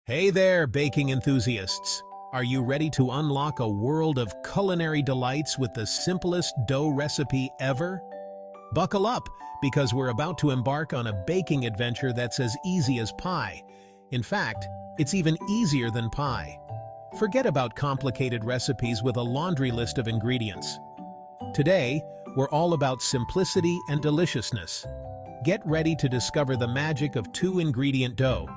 Hey there, baking enthusiasts! Are you ready to unlock a world of culinary delights with the simplest dough recipe ever? Buckle up, because we're about to embark on a baking adventure that's as easy as pie. In fact, it's even easier than pie. Forget about complicated recipes with a laundry list of ingredients. Today, we're all about simplicity and deliciousness. Get ready to discover the magic of two-ingredient dough,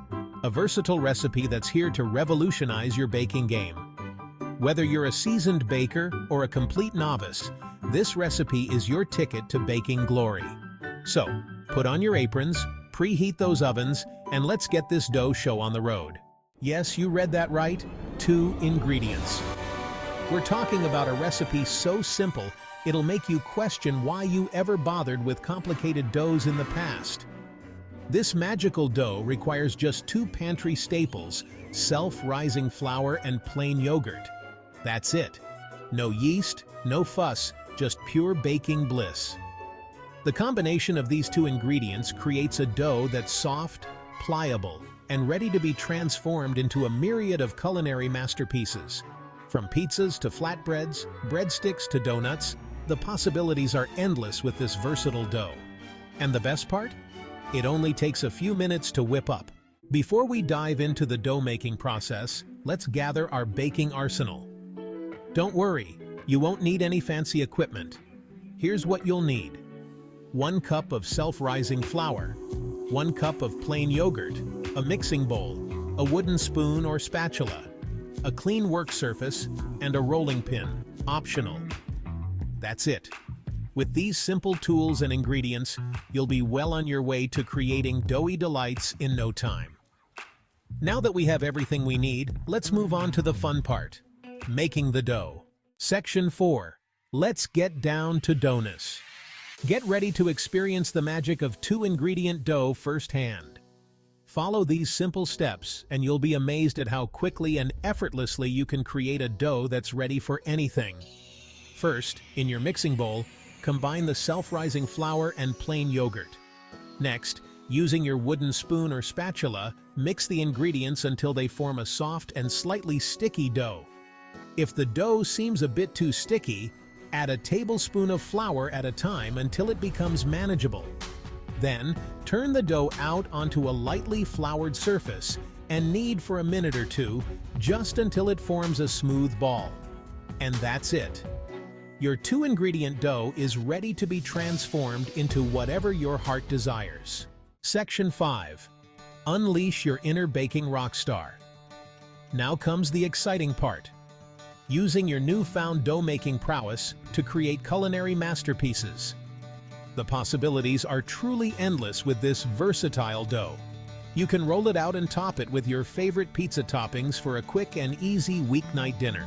a versatile recipe that's here to revolutionize your baking game. Whether you're a seasoned baker or a complete novice, this recipe is your ticket to baking glory. So, put on your aprons, preheat those ovens, and let's get this dough show on the road. Yes, you read that right, two ingredients. We're talking about a recipe so simple, it'll make you question why you ever bothered with complicated doughs in the past. This magical dough requires just two pantry staples, self-rising flour and plain yogurt. That's it. No yeast, no fuss, just pure baking bliss. The combination of these two ingredients creates a dough that's soft, pliable, and ready to be transformed into a myriad of culinary masterpieces. From pizzas to flatbreads, breadsticks to donuts, the possibilities are endless with this versatile dough. And the best part? It only takes a few minutes to whip up. Before we dive into the dough-making process, let's gather our baking arsenal. Don't worry, you won't need any fancy equipment. Here's what you'll need. 1 cup of self-rising flour, 1 cup of plain yogurt, a mixing bowl, a wooden spoon or spatula, a clean work surface, and a rolling pin, optional. That's it. With these simple tools and ingredients, you'll be well on your way to creating doughy delights in no time. Now that we have everything we need, let's move on to the fun part, making the dough. Section 4. Let's get down to doughness. Get ready to experience the magic of two-ingredient dough firsthand. Follow these simple steps, and you'll be amazed at how quickly and effortlessly you can create a dough that's ready for anything. First, in your mixing bowl, combine the self-rising flour and plain yogurt. Next, using your wooden spoon or spatula, mix the ingredients until they form a soft and slightly sticky dough. If the dough seems a bit too sticky, add a tablespoon of flour at a time until it becomes manageable. Then, turn the dough out onto a lightly floured surface and knead for a minute or two, just until it forms a smooth ball. And that's it. Your two-ingredient dough is ready to be transformed into whatever your heart desires. Section 5. Unleash your inner baking rock star. Now comes the exciting part. Using your newfound dough-making prowess to create culinary masterpieces. The possibilities are truly endless with this versatile dough. You can roll it out and top it with your favorite pizza toppings for a quick and easy weeknight dinner.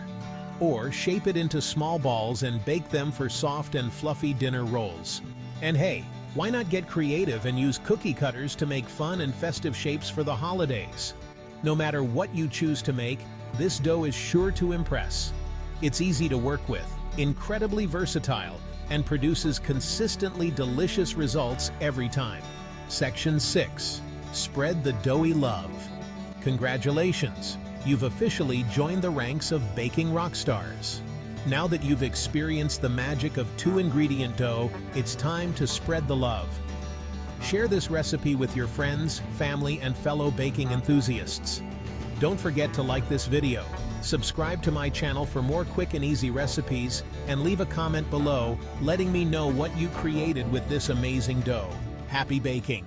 Or shape it into small balls and bake them for soft and fluffy dinner rolls. And hey, why not get creative and use cookie cutters to make fun and festive shapes for the holidays? No matter what you choose to make, this dough is sure to impress. It's easy to work with, incredibly versatile, and produces consistently delicious results every time. Section 6. Spread the doughy love. Congratulations! You've officially joined the ranks of baking rock stars. Now that you've experienced the magic of two-ingredient dough, it's time to spread the love. Share this recipe with your friends, family, and fellow baking enthusiasts. Don't forget to like this video, subscribe to my channel for more quick and easy recipes, and leave a comment below letting me know what you created with this amazing dough. Happy baking!